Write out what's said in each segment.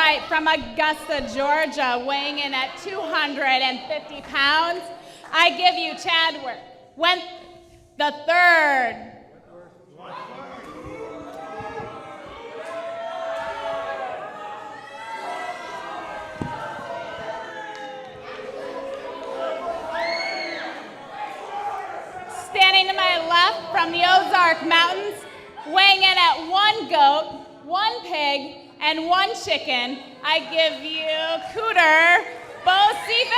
right, from Augusta, Georgia, weighing in at 250 pounds, I give you Chadwick the third. Standing to my left from the Ozark Mountains, weighing in at 1 goat, 1 pig, and 1 chicken, I give you Cooter Bocephus.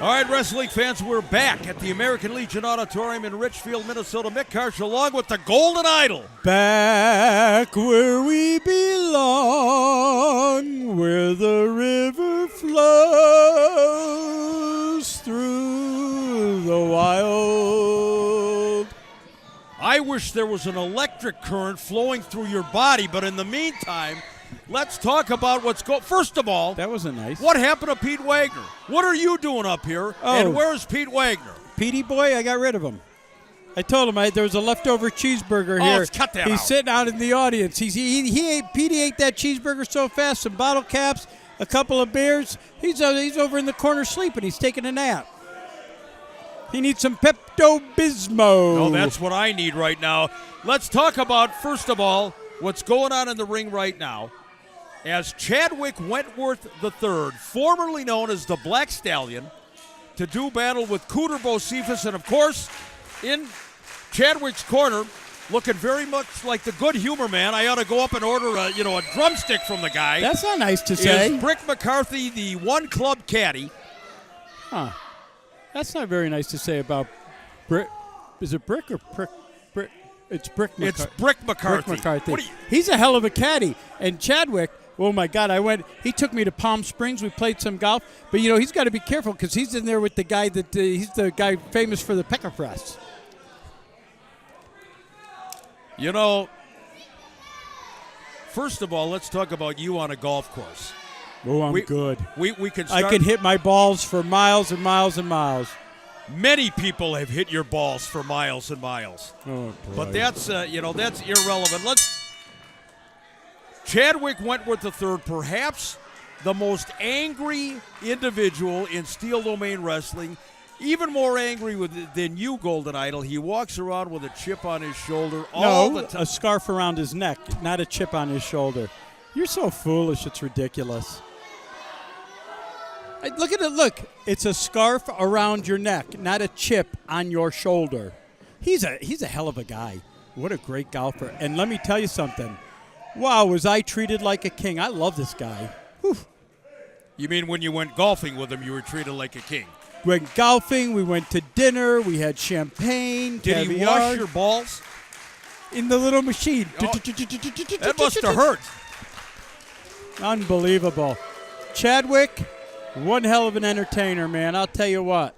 All right, wrestling fans, we're back at the American Legion Auditorium in Richfield, Minnesota. McCarthy along with the Golden Idol. Back where we belong, where the river flows through the wild. I wish there was an electric current flowing through your body, but in the meantime, let's talk about what's going. First of all, that wasn't nice. What happened to Pete Wagner? What are you doing up here? Oh. And where's Pete Wagner? Petey boy, I got rid of him. I told him there was a leftover cheeseburger here. Let's cut that He's out. sitting out in the audience. Petey ate that cheeseburger so fast, some bottle caps, a couple of beers. He's over in the corner sleeping. He's taking a nap. He needs some Pepto-Bismol. No, that's what I need right now. Let's talk about, first of all, what's going on in the ring right now. As Chadwick Wentworth III, formerly known as the Black Stallion, to do battle with Cooter Bocephus, and of course, in Chadwick's corner, looking very much like the good humor man. I ought to go up and order a drumstick from the guy. That's not nice to say. Is Brick McCarthy, the one club caddy. Huh. That's not very nice to say about Brick. Is it Brick or Brick? It's Brick McCarthy. It's Brick McCarthy. Brick McCarthy. He's a hell of a caddy. And Chadwick, oh my God, he took me to Palm Springs. We played some golf. But, he's got to be careful because he's in there with the guy he's the guy famous for the pecker press. First of all, let's talk about you on a golf course. Oh, I'm good. We can start. I can hit my balls for miles and miles and miles. Many people have hit your balls for miles and miles. Oh, boy. But that's irrelevant. Chadwick Wentworth III, perhaps the most angry individual in Steel Domain Wrestling, even more angry than you, Golden Idol. He walks around with a chip on his shoulder all the time. A scarf around his neck, not a chip on his shoulder. You're so foolish, it's ridiculous. Look at it, look. It's a scarf around your neck, not a chip on your shoulder. He's a hell of a guy. What a great golfer. And let me tell you something. Wow, was I treated like a king. I love this guy. Whew. You mean when you went golfing with him, you were treated like a king? We went golfing, we went to dinner, we had champagne, Did caviar. he wash your balls? In the little machine. That must have hurt. Unbelievable. Chadwick, one hell of an entertainer, man. I'll tell you what.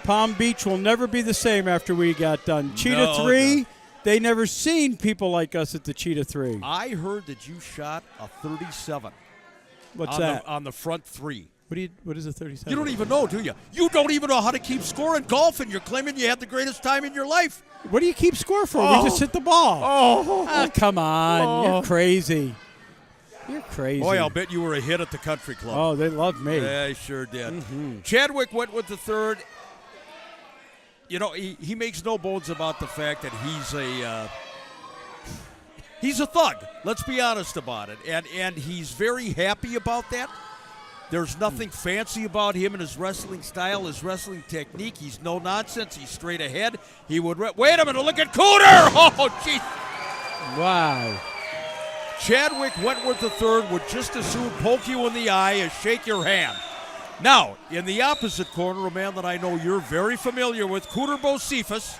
Palm Beach will never be the same after we got done. Cheetah 3, they never seen people like us at the Cheetah 3. I heard that you shot a 37. What's that? On the front 3. What is a 37? You don't even know, do you? You don't even know how to keep score in golf, and you're claiming you had the greatest time in your life. What do you keep score for? We just hit the ball. Oh, come on. You're crazy. You're crazy. Boy, I'll bet you were a hit at the country club. Oh, they loved me. Yeah, they sure did. Mm-hmm. Chadwick Wentworth III. He makes no bones about the fact that he's a thug. Let's be honest about it. And he's very happy about that. There's nothing fancy about him and his wrestling style, his wrestling technique. He's no nonsense. He's straight ahead. He would wait a minute, look at Cooter! Oh, jeez. Wow. Chadwick Wentworth III would just as soon poke you in the eye as shake your hand. Now, in the opposite corner, a man that I know you're very familiar with, Cooter Bocephus,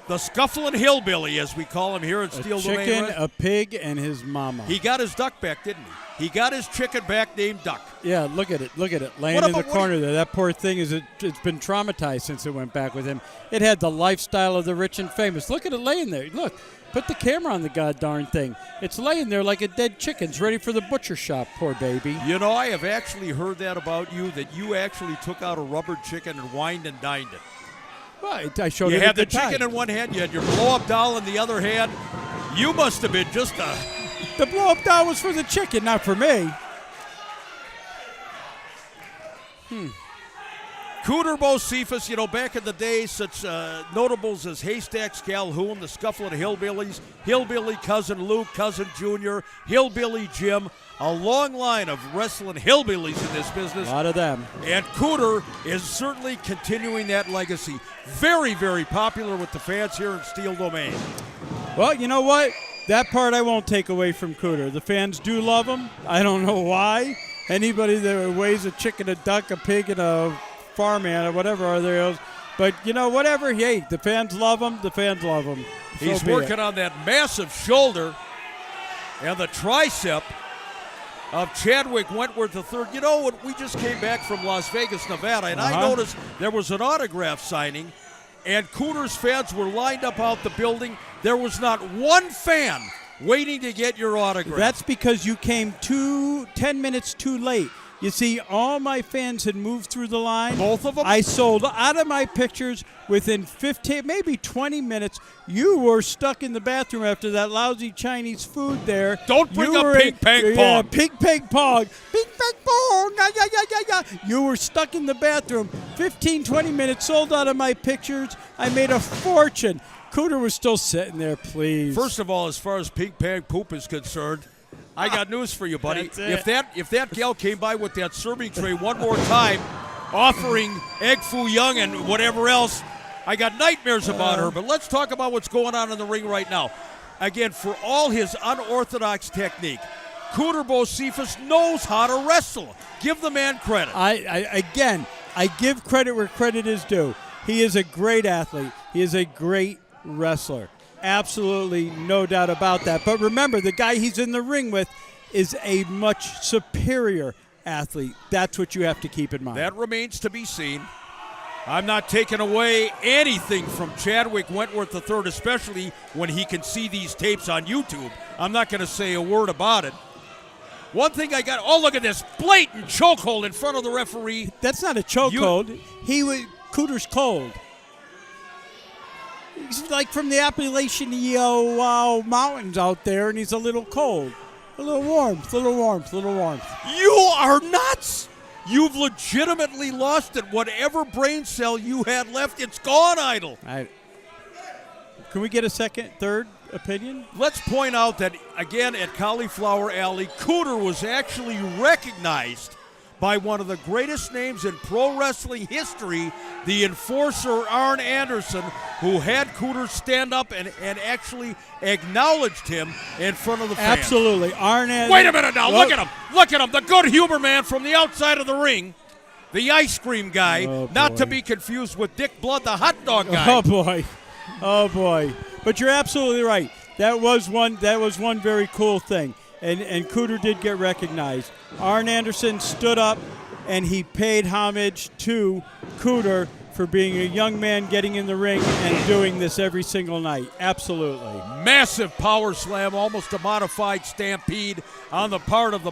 the scuffling hillbilly, as we call him here at Steel Domain. A chicken, a pig, and his mama. He got his duck back, didn't he? He got his chicken back named Duck. Yeah, look at it, laying in the corner there. That poor thing, it's been traumatized since it went back with him. It had the lifestyle of the rich and famous. Look at it laying there. Look, put the camera on the goddarn thing. It's laying there like a dead chicken's ready for the butcher shop, poor baby. I have actually heard that about you, that you actually took out a rubber chicken and wined and dined it. Right, I showed You it had at the time. chicken in one hand, you had your blow-up doll in the other hand. You must have been just a... The blow-up doll was for the chicken, not for me. Cooter, Bocephus, back in the day, such notables as Haystacks, Calhoun, the Scuffling Hillbillies, Hillbilly Cousin Luke, Cousin Junior, Hillbilly Jim, a long line of wrestling hillbillies in this business. A lot of them. And Cooter is certainly continuing that legacy. Very, very popular with the fans here in Steel Domain. Well, you know what? That part I won't take away from Cooter. The fans do love him. I don't know why. Anybody that weighs a chicken, a duck, a pig, and a farmhand or whatever are there. But, whatever. Hey, the fans love him. The fans love him. He's working on that massive shoulder and the tricep of Chadwick Wentworth III. When we just came back from Las Vegas, Nevada, and I noticed there was an autograph signing, and Cooter's fans were lined up out the building. There was not one fan waiting to get your autograph. That's because you came 10 minutes too late. You see, all my fans had moved through the line. Both of them? I sold out of my pictures within 15, maybe 20 minutes. You were stuck in the bathroom after that lousy Chinese food there. Don't bring up Pig Peg Pong. Yeah, Pig Peg Pong. Pig Peg Pong. Yeah. You were stuck in the bathroom. 15, 20 minutes, sold out of my pictures. I made a fortune. Cooter was still sitting there, please. First of all, as far as Pig Peg Poop is concerned, I got news for you, buddy. That's it. If that gal came by with that serving tray one more time, offering egg foo young and whatever else, I got nightmares about her. But let's talk about what's going on in the ring right now. Again, for all his unorthodox technique, Cooter Bocephus knows how to wrestle. Give the man credit. I give credit where credit is due. He is a great athlete. He is a great wrestler. Absolutely no doubt about that. But remember, the guy he's in the ring with is a much superior athlete. That's what you have to keep in mind. That remains to be seen. I'm not taking away anything from Chadwick Wentworth III, especially when he can see these tapes on YouTube. I'm not going to say a word about it. One thing look at this blatant chokehold in front of the referee. That's not a chokehold. Cooter's cold. He's like from the Appalachian mountains out there, and he's a little cold. A little warmth. You are nuts. You've legitimately lost it. Whatever brain cell you had left, it's gone, Idol. Can we get a third opinion? Let's point out that, again, at Cauliflower Alley, Cooter was actually recognized by one of the greatest names in pro wrestling history, the enforcer Arn Anderson, who had Cooter stand up and actually acknowledged him in front of the fans. Absolutely. Arn Anderson. Wait a minute now. Look at him. Look at him. The good humor man from the outside of the ring. The ice cream guy, not to be confused with Dick Blood, the hot dog guy. Oh, boy. But you're absolutely right. That was one very cool thing. And Cooter did get recognized. Arn Anderson stood up, and he paid homage to Cooter for being a young man getting in the ring and doing this every single night. Absolutely. Massive power slam, almost a modified stampede on the part of the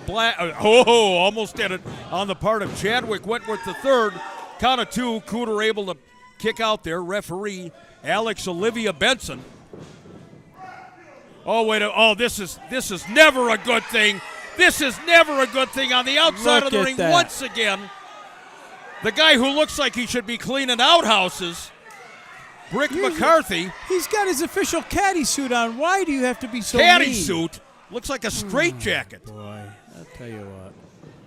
almost did it, on the part of Chadwick Wentworth III. Count of two, Cooter able to kick out there. Referee Alex Olivia Benson. This is never a good thing. This is never a good thing on the outside of the ring once again. The guy who looks like he should be cleaning outhouses, McCarthy. He's got his official caddy suit on. Why do you have to be so caddy mean? Suit? Looks like a straitjacket. Boy, I'll tell you what.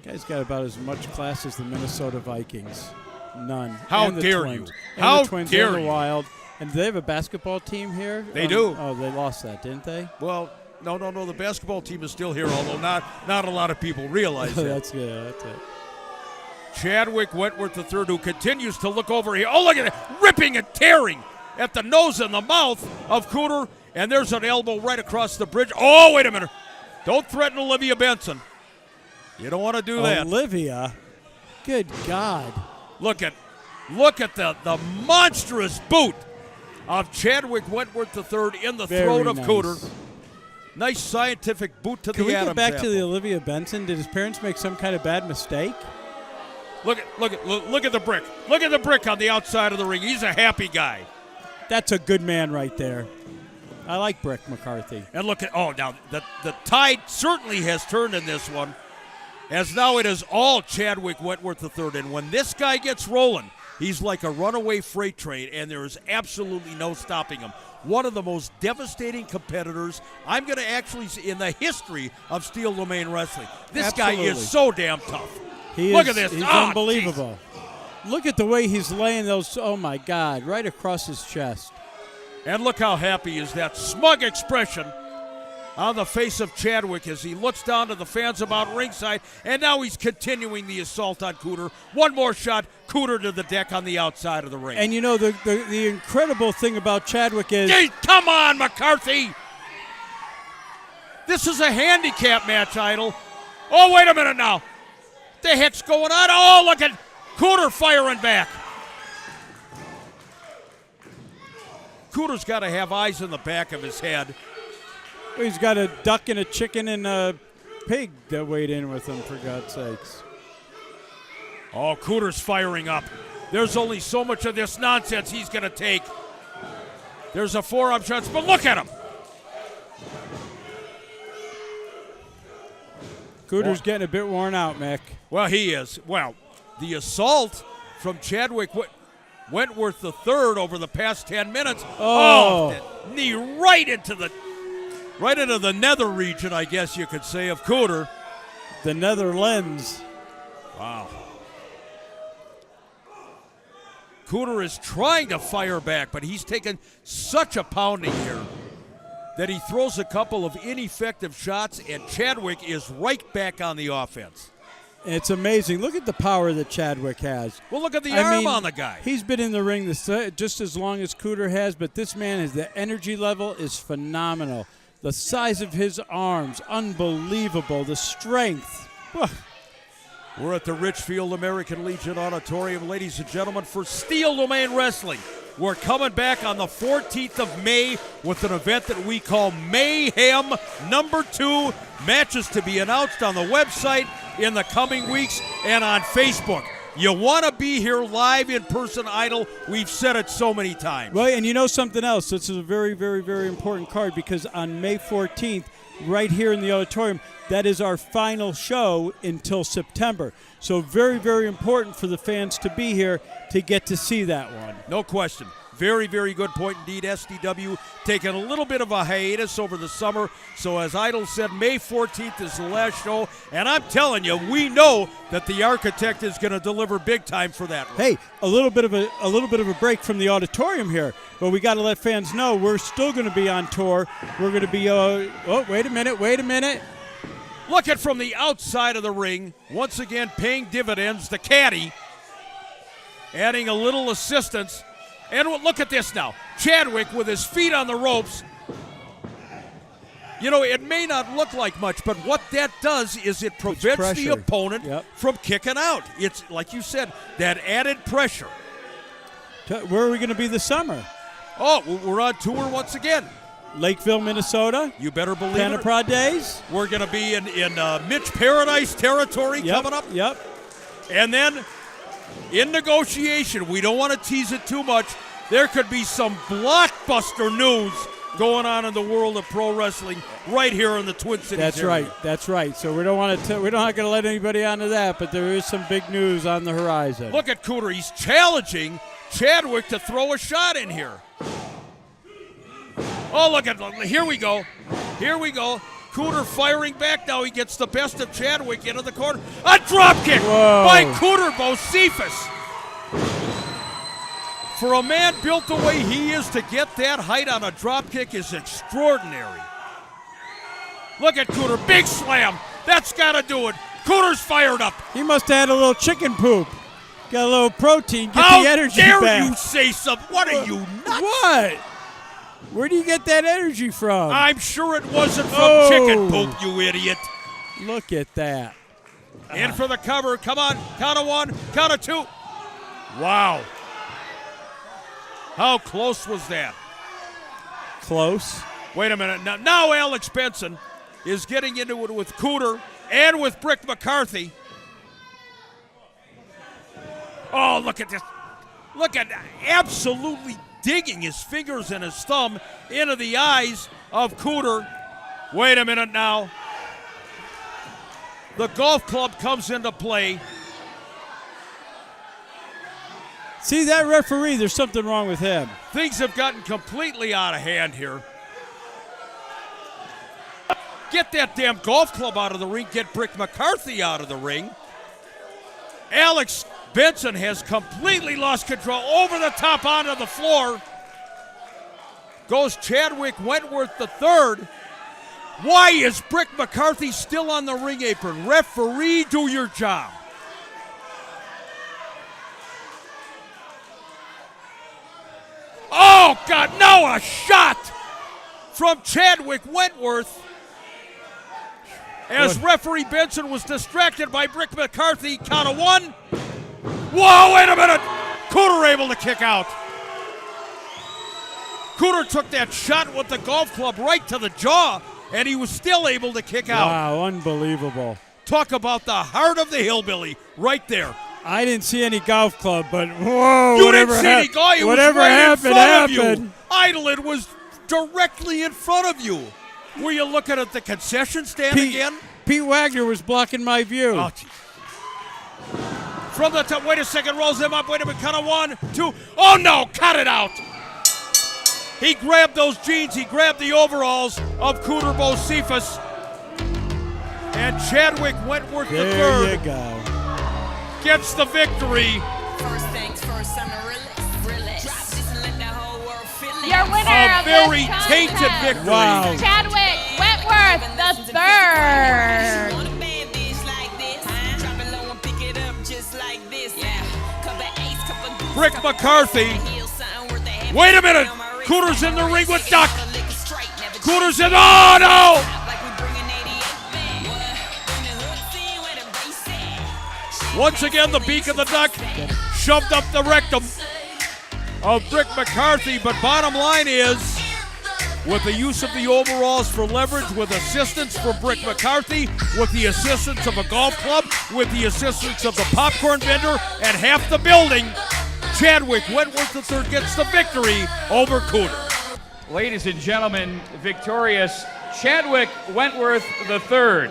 Guy's got about as much class as the Minnesota Vikings. None. How dare you? How dare you? Wild. And do they have a basketball team here? They do. Oh, they lost that, didn't they? Well, no. The basketball team is still here, although not a lot of people realize that. That's good. That's it. Chadwick Wentworth III, who continues to look over here. Oh, look at it. Ripping and tearing at the nose and the mouth of Cooter. And there's an elbow right across the bridge. Oh, wait a minute. Don't threaten Olivia Benson. You don't want to do that. Olivia? Good God. Look at the monstrous boot of Chadwick Wentworth III in the throat of Cooter. Nice scientific boot to the Adam's apple. Can we get back to the Olivia Benson? Did his parents make some kind of bad mistake? Look at the brick. Look at the brick on the outside of the ring. He's a happy guy. That's a good man right there. I like Brick McCarthy. And look at, now the tide certainly has turned in this one, as now it is all Chadwick Wentworth III. And when this guy gets rolling, he's like a runaway freight train, and there is absolutely no stopping him. One of the most devastating competitors I'm going to actually see in the history of Steel Domain Wrestling. This guy is so damn tough. Look at this. He's unbelievable. Geez. Look at the way he's laying those, oh my God, right across his chest. And look how happy is that smug expression on the face of Chadwick as he looks down to the fans about ringside, and now he's continuing the assault on Cooter. One more shot, Cooter to the deck on the outside of the ring. And you know, the incredible thing about Chadwick is... Hey, come on, McCarthy! This is a handicap match, Idol. Oh, wait a minute now. What the heck's going on? Oh, look at Cooter firing back. Cooter's got to have eyes in the back of his head. He's got a duck and a chicken and a pig that weighed in with him, for God's sakes. Oh, Cooter's firing up. There's only so much of this nonsense he's going to take. There's a forearm shot, but look at him. Cooter's getting a bit worn out, Mick. Well, he is. Well, the assault from Chadwick Wentworth III over the past 10 minutes. Oh, knee right into the nether region, I guess you could say, of Cooter. The Netherlands. Wow. Cooter is trying to fire back, but he's taken such a pounding here that he throws a couple of ineffective shots, and Chadwick is right back on the offense. It's amazing. Look at the power that Chadwick has. Well, look at the arm on the guy. He's been in the ring just as long as Cooter has, but this man, the energy level is phenomenal. The size of his arms, unbelievable. The strength. We're at the Richfield American Legion Auditorium, ladies and gentlemen, for Steel Domain Wrestling. We're coming back on the 14th of May with an event that we call Mayhem Number 2. Matches to be announced on the website in the coming weeks and on Facebook. You want to be here live in person, Idol. We've said it so many times. Well, and you know something else? This is a very, very, very important card because on May 14th, right here in the auditorium, that is our final show until September. So very, very important for the fans to be here to get to see that one. No question. Very, very good point indeed. SDW taking a little bit of a hiatus over the summer. So as Idol said, May 14th is the last show. And I'm telling you, we know that the architect is going to deliver big time for that one. Hey, a little bit of a break from the auditorium here. But we got to let fans know we're still going to be on tour. We're going to be, wait a minute. Look at from the outside of the ring, once again paying dividends, the caddy, adding a little assistance. And look at this now. Chadwick with his feet on the ropes. You know, it may not look like much, but what that does is it prevents the opponent from kicking out. It's, like you said, that added pressure. Where are we going to be this summer? Oh, we're on tour once again. Lakeville, Minnesota. You better believe it. Canapra Days. We're going to be in Mitch Paradise territory coming up. Yep. And then in negotiation, we don't want to tease it too much, there could be some blockbuster news going on in the world of pro wrestling right here in the Twin Cities area. That's right. So we're not going to let anybody onto that, but there is some big news on the horizon. Look at Cooter. He's challenging Chadwick to throw a shot in here. Oh, look at, here we go. Cooter firing back now. He gets the best of Chadwick into the corner. A drop kick by Cooter Bocephus. For a man built the way he is, to get that height on a drop kick is extraordinary. Look at Cooter. Big slam. That's got to do it. Cooter's fired up. He must have had a little chicken poop. Got a little protein. Get the energy back. How back. dare you say something? What are you, nuts? What? Where do you get that energy from? I'm sure it wasn't from chicken poop, you idiot. Look at that. In for the cover. Come on. Count of one. Count of two. Wow. How close was that? Close. Wait a minute. Now Alex Benson is getting into it with Cooter and with Brick McCarthy. Oh, look at this. Look at absolutely digging his fingers and his thumb into the eyes of Cooter. Wait a minute now. The golf club comes into play. See, that referee, there's something wrong with him. Things have gotten completely out of hand here. Get that damn golf club out of the ring. Get Brick McCarthy out of the ring. Alex Benson has completely lost control. Over the top onto the floor goes Chadwick Wentworth III. Why is Brick McCarthy still on the ring apron? Referee, do your job. Oh, God, no, a shot from Chadwick Wentworth as referee Benson was distracted by Brick McCarthy. Count of one. Whoa, wait a minute. Cooter able to kick out. Cooter took that shot with the golf club right to the jaw, and he was still able to kick out. Wow, unbelievable. Talk about the heart of the hillbilly right there. I didn't see any golf club, but whoa, You didn't see any golf. whatever happened, happened. You. Idlewood was directly in front of you. Were you looking at the concession stand again? Pete Wagner was blocking my view. Oh, from the top, wait a second, rolls him up, wait a minute, count of 1, 2, oh no, cut it out. He grabbed those jeans, he grabbed the overalls of Cooter Bocephus. And Chadwick Wentworth there III you go. Gets the victory. First things first, I'm a realist. Drop this and let the whole world feel it. Your winner A of very this tainted contest, victory. Wow. Chadwick Wentworth III. Want a bad bitch like this? Drop it low and pick it up just like this. Yeah. Cup of ace, cup of goose, Brick cup of McCarthy. heel, something worth a half Wait a cent minute. on my wrist. Cooter's in the ring with Duck. Liquor straight, never Cooter's in, oh no! like we bringing 88 back. What? Bring the hood scene where the bass at. Once again, the beak of the duck shoved up the rectum of Brick McCarthy. But bottom line is, with the use of the overalls for leverage, with assistance from Brick McCarthy, with the assistance of a golf club, with the assistance of the popcorn vendor and half the building, Chadwick Wentworth III gets the victory over Cooter. Ladies and gentlemen, victorious Chadwick Wentworth III.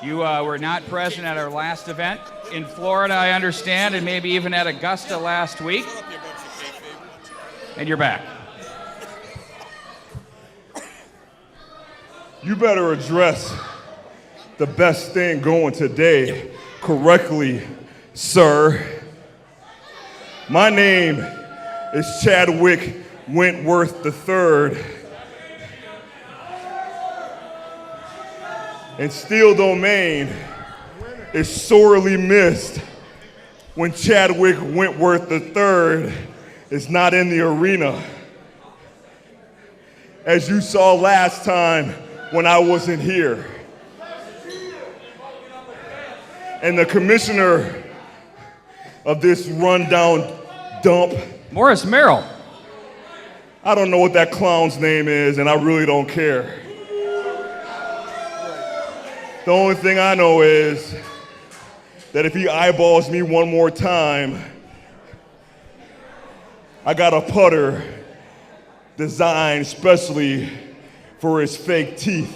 You were not present at our last event in Florida, I understand, and maybe even at Augusta last week. And you're back. You better address the best thing going today correctly, sir. My name is Chadwick Wentworth III. And Steel Domain is sorely missed when Chadwick Wentworth III is not in the arena. As you saw last time when I wasn't here. And the commissioner of this rundown dump, Morris Merrill. I don't know what that clown's name is, and I really don't care. The only thing I know is that if he eyeballs me one more time, I got a putter designed specially for his fake teeth.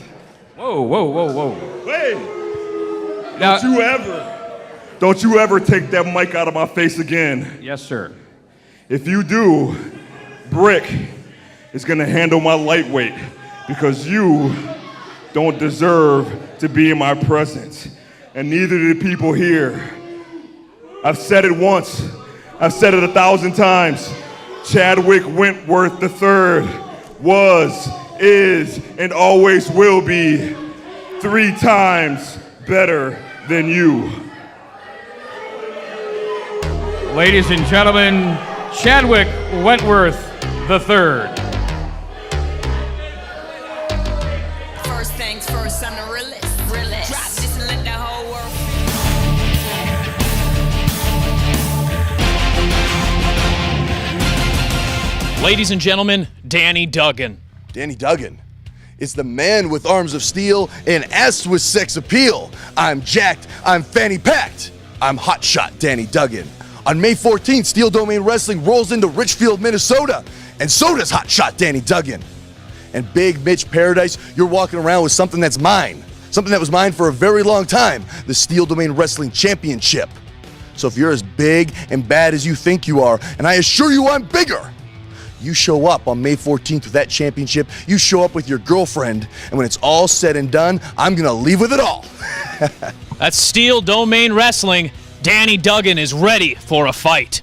Whoa, whoa, whoa, whoa. Hey, Now, don't you ever take that mic out of my face again. yes, sir. If you do, Brick is gonna handle my lightweight because you don't deserve to be in my presence, and neither do the people here. I've said it once, I've said it 1,000 times. Chadwick Wentworth III was, is, and always will be 3 times better than you. Ladies and gentlemen, Chadwick Wentworth III. First things first, I'm the realist. Drop this and let the whole world Ladies and gentlemen, Danny Duggan. Danny Duggan. is the man with arms of steel and ass with sex appeal. I'm jacked, I'm fanny packed, I'm hotshot Danny Duggan. On May 14th, Steel Domain Wrestling rolls into Richfield, Minnesota, and so does hotshot Danny Duggan. And Big Mitch Paradise, you're walking around with something that's mine. Something that was mine for a very long time, the Steel Domain Wrestling Championship. So if you're as big and bad as you think you are, and I assure you I'm bigger, you show up on May 14th with that championship, you show up with your girlfriend, and when it's all said and done, I'm gonna leave with it all. That's Steel Domain Wrestling. Danny Duggan is ready for a fight.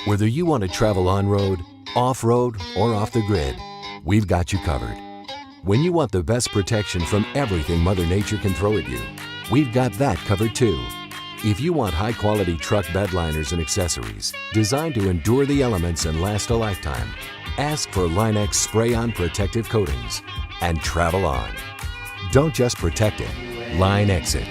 Whether you want to travel on-road, off-road, or off the grid, we've got you covered. When you want the best protection from everything Mother Nature can throw at you, we've got that covered too. If you want high-quality truck bed liners and accessories designed to endure the elements and last a lifetime, ask for Line-X Spray-On Protective Coatings and travel on. Don't just protect it, Line-X it.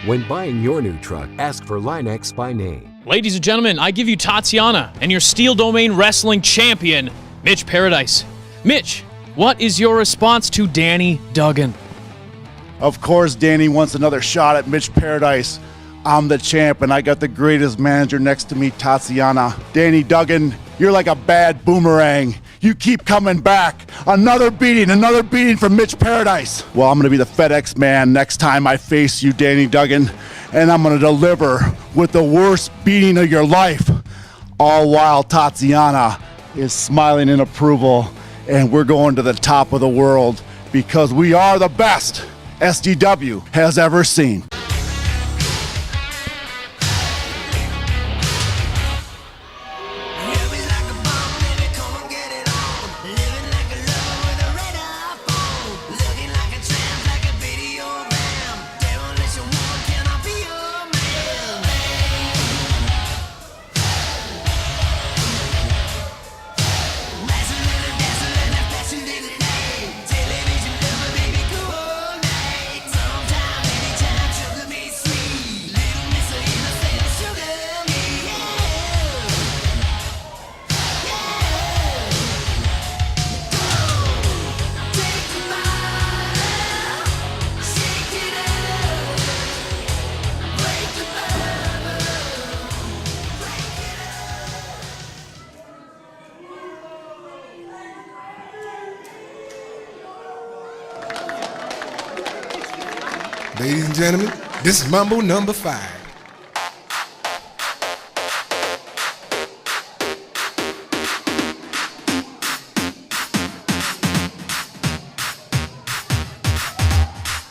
When buying your new truck, ask for Line-X by name. Ladies and gentlemen, I give you Tatiana and your Steel Domain Wrestling champion, Mitch Paradise. Mitch, what is your response to Danny Duggan? Of course, Danny wants another shot at Mitch Paradise. I'm the champ, and I got the greatest manager next to me, Tatiana. Danny Duggan, you're like a bad boomerang. You keep coming back. Another beating from Mitch Paradise. Well, I'm going to be the FedEx man next time I face you, Danny Duggan, and I'm going to deliver with the worst beating of your life. All while Tatiana is smiling in approval, and we're going to the top of the world because we are the best SDW has ever seen. Ladies and gentlemen, this is Mambo number 5.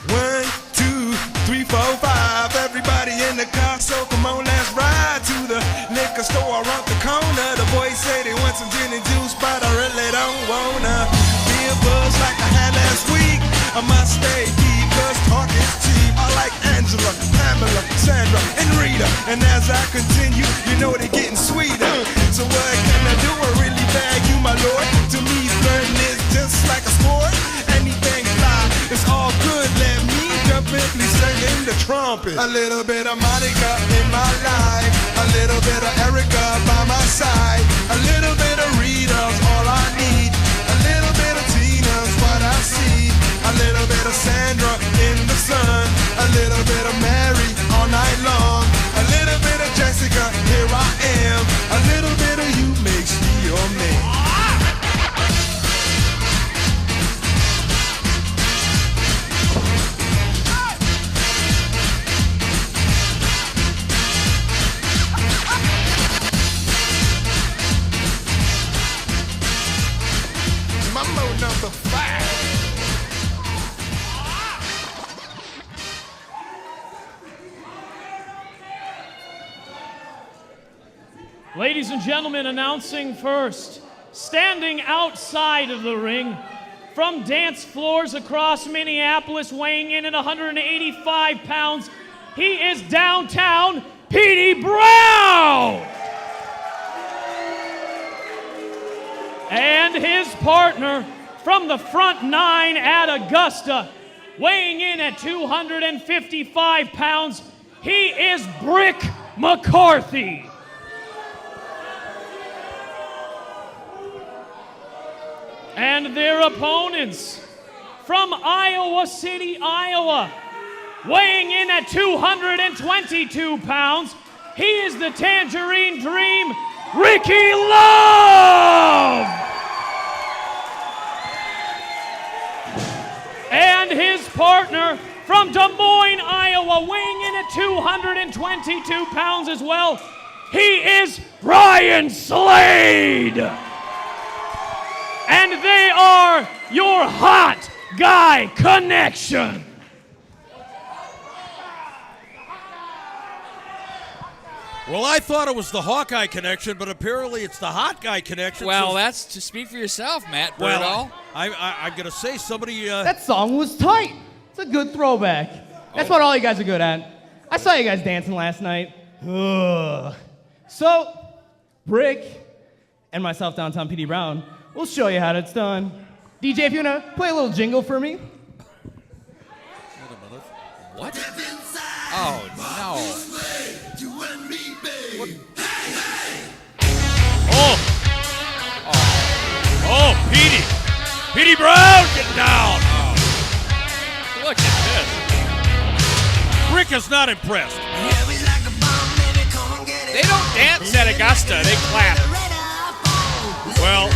One, two, three, four, five. Everybody in the car, so come on, let's ride to the liquor store around the corner. The boys say they want some gin and juice, but I really don't wanna be a buzz like I had last week. I must stay deep, cause talk is cheap. I like Angela, Pamela, Sandra, and Rita. And as I continue, you know they're getting sweeter. So what can I do? I really bag you, my lord. To me, flirting is just like a sport. Anything fly, it's all good. Let me jump in, please sing in the trumpet. A little bit of Monica in my life. A little bit of Erica by my side. A little bit of Rita's all I need. A little bit of Tina's what I see. A little bit of Sandra in the sun. A little bit of Mary all night long. A little bit of Jessica, here I am. A little bit of you makes me your man. Mambo number 5. Ladies and gentlemen, announcing first, standing outside of the ring, from dance floors across Minneapolis, weighing in at 185 pounds, he is downtown Petey Brown! And his partner from the front 9 at Augusta, weighing in at 255 pounds, he is Brick McCarthy. And their opponents from Iowa City, Iowa, weighing in at 222 pounds, he is the Tangerine Dream, Ricky Love! And his partner from Des Moines, Iowa, weighing in at 222 pounds as well, he is Ryan Slade! And they are your Hawkeye Connection! Well, I thought it was the Hawkeye Connection, but apparently it's the Hawkeye Connection. Well, that's to speak for yourself, Matt Birdall. Well, I'm going to say somebody... That song was tight. It's a good throwback. That's what all you guys are good at. I saw you guys dancing last night. Ugh. So, Brick and myself, Downtown Petey Brown, we'll show you how it's done. DJ, if you want to play a little jingle for me. What? Oh, no. What? Oh, Petey. Petey Brown getting down. Oh. Look at this. Rick is not impressed. They don't dance at Augusta. They clap. Well,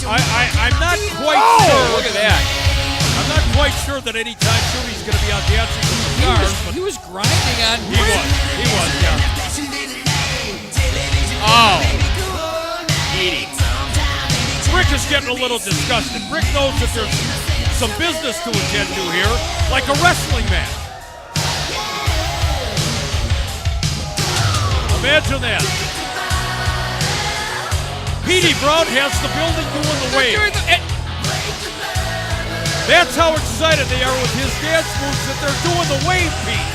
I'm not quite sure. Look at that. I'm not quite sure that anytime soon he's going to be out dancing with the stars. He was grinding on. He was, yeah. Oh. Petey. Rick is getting a little disgusted. Rick knows that there's some business to attend to here, like a wrestling match. Imagine that. Petey Brown has the building doing the wave. That's how excited they are with his dance moves that they're doing the wave, Pete.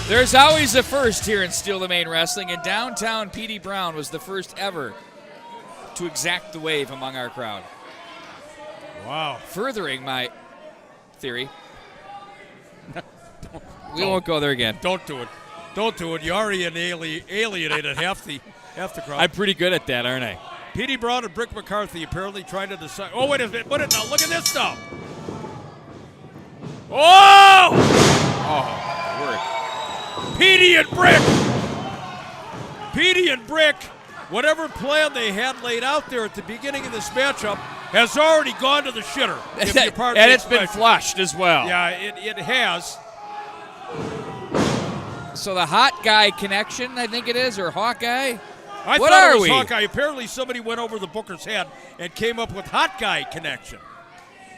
There's always a first here in Steel Domain Wrestling, and downtown Petey Brown was the first ever to exact the wave among our crowd. Wow. Furthering my theory. We won't go there again. Don't do it. Don't do it. You already alienated half the crowd. I'm pretty good at that, aren't I? Petey Brown and Brick McCarthy apparently trying to decide. Oh, wait a minute. Now, look at this now. Oh! Oh, word. Petey and Brick. Petey and Brick, whatever plan they had laid out there at the beginning of this matchup, has already gone to the shitter. And it's been flushed as well. Yeah, it has. So the Hawkeye Connection, I think it is, or Hawkeye? I what thought are it was we? Hawkeye. Apparently somebody went over the booker's head and came up with Hawkeye Connection.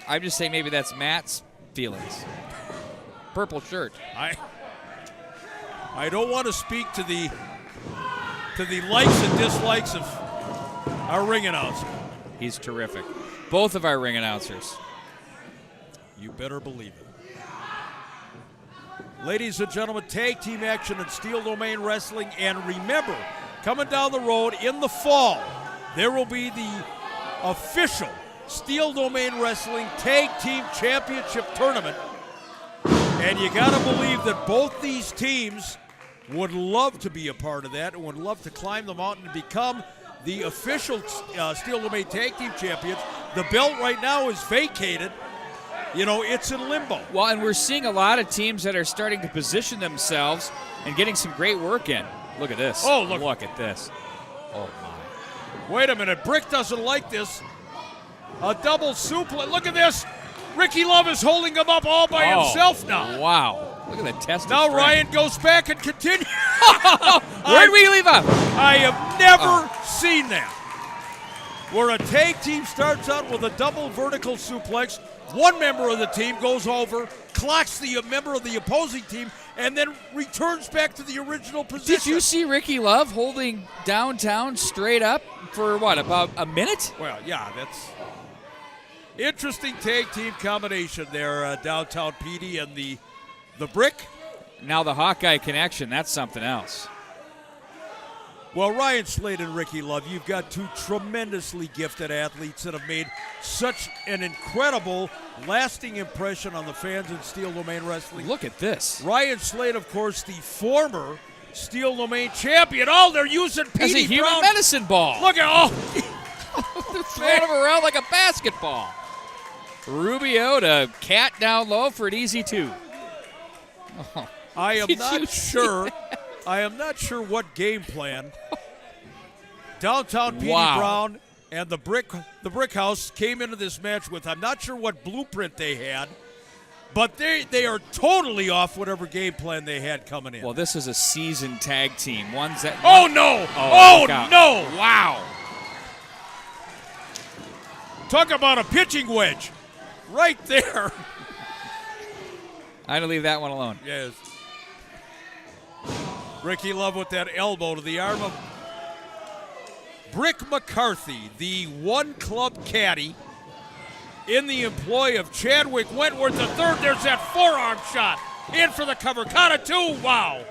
I'm just saying maybe that's Matt's feelings. Purple shirt. I don't want to speak to the likes and dislikes of our ring announcer. He's terrific. Both of our ring announcers. You better believe it. Ladies and gentlemen, tag team action in Steel Domain Wrestling. And remember, coming down the road in the fall, there will be the official Steel Domain Wrestling Tag Team Championship Tournament. And you got to believe that both these teams would love to be a part of that and would love to climb the mountain and become the official Steel Domain Tag Team Champions. The belt right now is vacated. You know, it's in limbo. Well, and we're seeing a lot of teams that are starting to position themselves and getting some great work in. Look at this. Oh, look at this. Oh, my. Wait a minute. Brick doesn't like this. A double suplex. Look at this. Ricky Love is holding him up all by himself now. Wow. Look at the test. Now Ryan goes back and continues. Where'd we leave off? I have never seen that. Where a tag team starts out with a double vertical suplex. One member of the team goes over, clocks the member of the opposing team, and then returns back to the original position. Did you see Ricky Love holding downtown straight up for what, about a minute? Well, yeah, that's interesting tag team combination there, downtown Petey and the Brick. Now the Hawkeye Connection, that's something else. Well, Ryan Slade and Ricky Love, you've got two tremendously gifted athletes that have made such an incredible, lasting impression on the fans in Steel Domain Wrestling. Look at this. Ryan Slade, of course, the former Steel Domain champion. Oh, they're using Petey As a human Brown. medicine ball. Look at They're throwing him around like a basketball. Rubio to Cat down low for an easy 2. Oh, I am not sure. I am not sure what game plan Downtown Petey Brown and the Brick House came into this match with. I'm not sure what blueprint they had, but they are totally off whatever game plan they had coming in. Well, this is a seasoned tag team. One's that. Oh no! Oh no! Wow! Talk about a pitching wedge, right there. I'm gonna leave that one alone. Yes. Ricky Love with that elbow to the arm of Brick McCarthy, the one-club caddy in the employ of Chadwick Wentworth III. There's that forearm shot. In for the cover. Count of 2. Wow.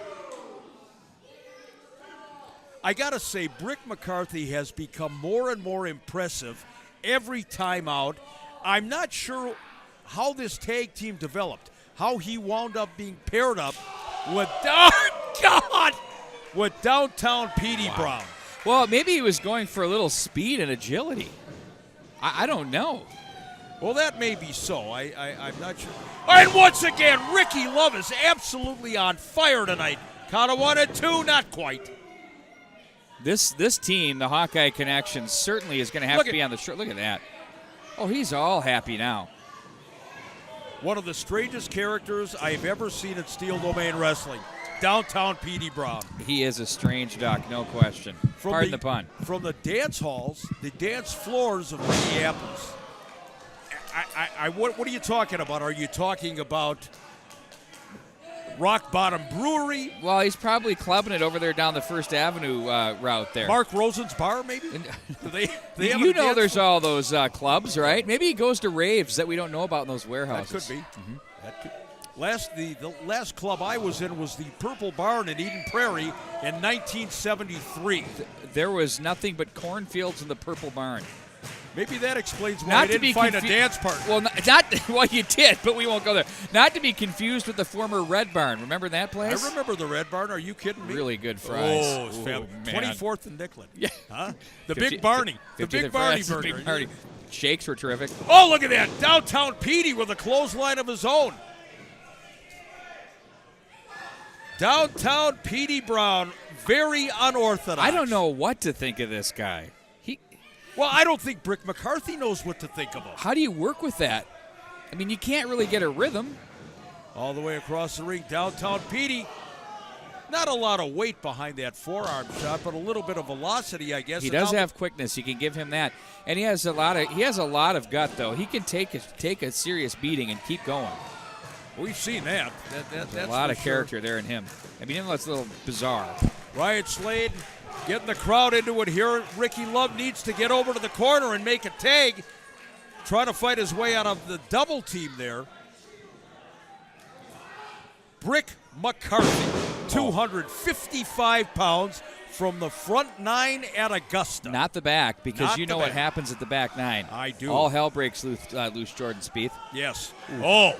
I got to say, Brick McCarthy has become more and more impressive every time out. I'm not sure how this tag team developed, how he wound up being paired up with, with Downtown Petey Brown. Well, maybe he was going for a little speed and agility. I don't know. Well, that may be so. I'm not sure. And once again, Ricky Love is absolutely on fire tonight. Count of 1 and 2, not quite. This team, the Hawkeye Connection, certainly is going to have to be on the short. Look at that. Oh, he's all happy now. One of the strangest characters I've ever seen in Steel Domain Wrestling. Downtown Petey Brown. He is a strange duck, no question. Pardon the pun. From the dance halls, the dance floors of Minneapolis. What are you talking about? Are you talking about Rock Bottom Brewery? Well, he's probably clubbing it over there down the First Avenue route there. Mark Rosen's bar, maybe? You know there's all those clubs, right? Maybe he goes to raves that we don't know about in those warehouses. That could be. Mm-hmm. That could. The last club I was in was the Purple Barn in Eden Prairie in 1973. There was nothing but cornfields in the Purple Barn. Maybe that explains why I didn't find a dance partner. Well, well, you did, but we won't go there. Not to be confused with the former Red Barn. Remember that place? I remember the Red Barn. Are you kidding me? Really good fries. Oh, it's fab. 24th and Nicklin. Yeah. Huh? The Big Barney. The Big Barney burger. Big Barney. Shakes were terrific. Oh, look at that. Downtown Petey with a clothesline of his own. Downtown Petey Brown, very unorthodox. I don't know what to think of this guy. Well, I don't think Brick McCarthy knows what to think of him. How do you work with that? I mean, you can't really get a rhythm. All the way across the ring, Downtown Petey. Not a lot of weight behind that forearm shot, but a little bit of velocity, I guess. He does have quickness. You can give him that, and he has a lot of gut, though. He can take a serious beating and keep going. We've seen that. That's a lot of character there in him. I mean, even though it's a little bizarre. Ryan Slade getting the crowd into it here. Ricky Love needs to get over to the corner and make a tag. Trying to fight his way out of the double team there. Brick McCarthy, 255 pounds from the front 9 at Augusta. Not the back, because you know what happens at the back 9. I do. All hell breaks loose, Jordan Spieth. Yes. Ooh. Oh,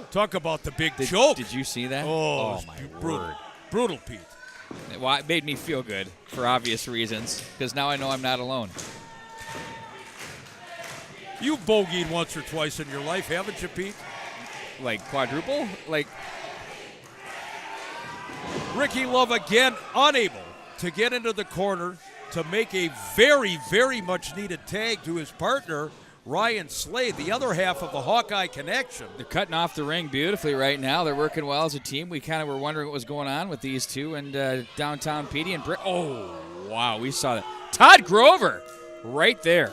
talk about the big joke. Did you see that? Oh my brutal, word. Brutal, Pete. Well, it made me feel good for obvious reasons, because now I know I'm not alone. You've bogeyed once or twice in your life, haven't you, Pete? Like quadruple? Like Ricky Love again unable to get into the corner to make a very, very much needed tag to his partner, Ryan Slade, the other half of the Hawkeye Connection. They're cutting off the ring beautifully right now. They're working well as a team. We kind of were wondering what was going on with these two, and Downtown Petey and Britt. Oh, wow, we saw that. Todd Grover right there.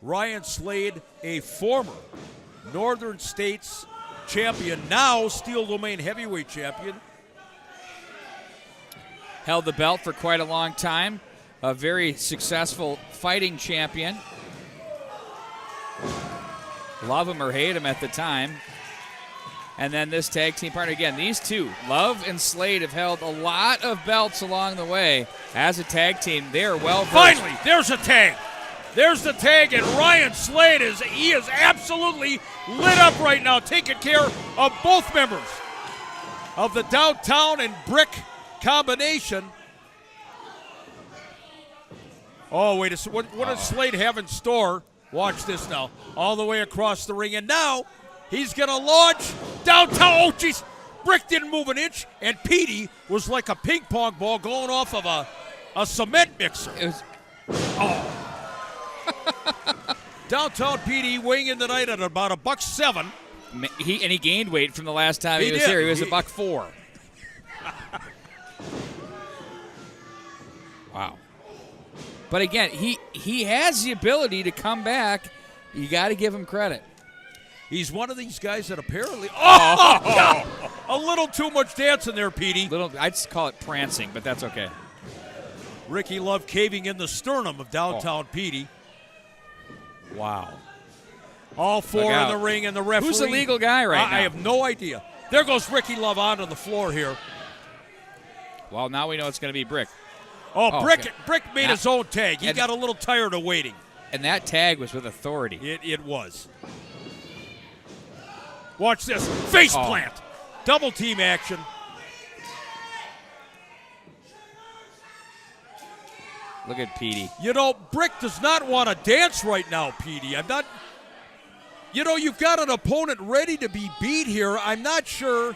Ryan Slade, a former Northern States champion, now Steel Domain heavyweight champion. Held the belt for quite a long time. A very successful fighting champion. Love him or hate him at the time. And then this tag team partner, again, these two, Love and Slade, have held a lot of belts along the way. As a tag team, they're well versed. Finally, there's a tag. There's the tag, and Ryan Slade is absolutely lit up right now, taking care of both members of the Downtown and Brick combination. Oh, wait a second. What does Slade have in store? Watch this now. All the way across the ring. And now he's going to launch downtown. Oh, jeez. Brick didn't move an inch. And Petey was like a ping pong ball going off of a cement mixer. Downtown Petey weighing in tonight at about $107. He gained weight from the last time he was did. here. He was $104. Wow. But again, he has the ability to come back. You got to give him credit. He's one of these guys that apparently. Oh, God. A little too much dancing there, Petey. I'd call it prancing, but that's okay. Ricky Love caving in the sternum of downtown Petey. Wow. All four in the ring and the referee. Who's the legal guy right now? I have no idea. There goes Ricky Love onto the floor here. Well, now we know it's going to be Brick. Brick made his own tag. He got a little tired of waiting. And that tag was with authority. It was. Watch this. Face plant. Double team action. Look at Petey. You know, Brick does not want to dance right now, Petey. I'm not. You know, you've got an opponent ready to be beat here. I'm not sure.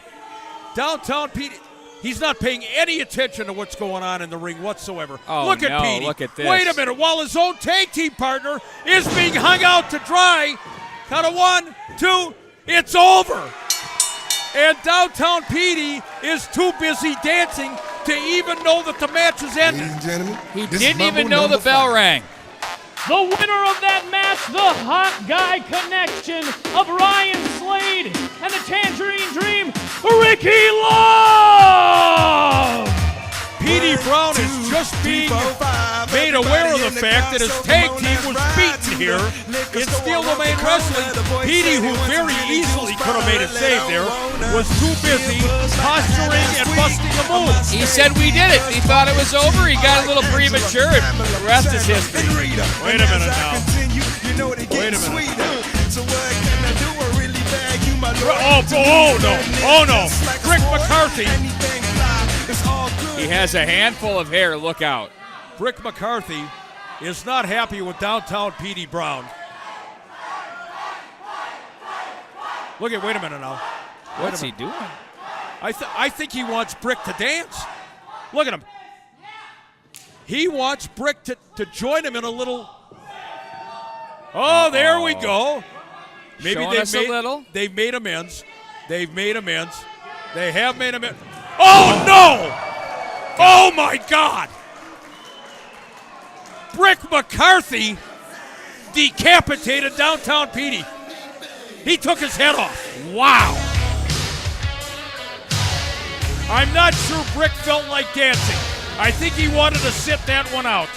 Downtown Petey, he's not paying any attention to what's going on in the ring whatsoever. Look at Petey. Look at this. Wait a minute. While his own tag team partner is being hung out to dry. Count of 1, 2. It's over. And Downtown Petey is too busy dancing to even know that the match is ended. Ladies and gentlemen, He didn't even know the bell rang. The winner of that match, the Hawkeye Connection of Ryan Slade and the Tangerine Dream, Ricky Love! Petey Brown is just being made aware of the fact that his tag team was beaten here in Steel Domain Wrestling. Petey, who very easily could have made a save there, was too busy posturing and busting a move. He said we did it. He thought it was over. He got a little premature, and the rest is history. Wait a minute now. Wait a minute. Oh no. Rick McCarthy. He has a handful of hair. Look out. Brick McCarthy is not happy with Downtown Petey Brown. Wait a minute now. What's he doing? I think he wants Brick to dance. Look at him. He wants Brick to join him in a little. Oh, there we go. Maybe they've made amends. They have made amends. Oh, no! Oh, my God! Brick McCarthy decapitated Downtown Petey. He took his head off. Wow. I'm not sure Brick felt like dancing. I think he wanted to sit that one out.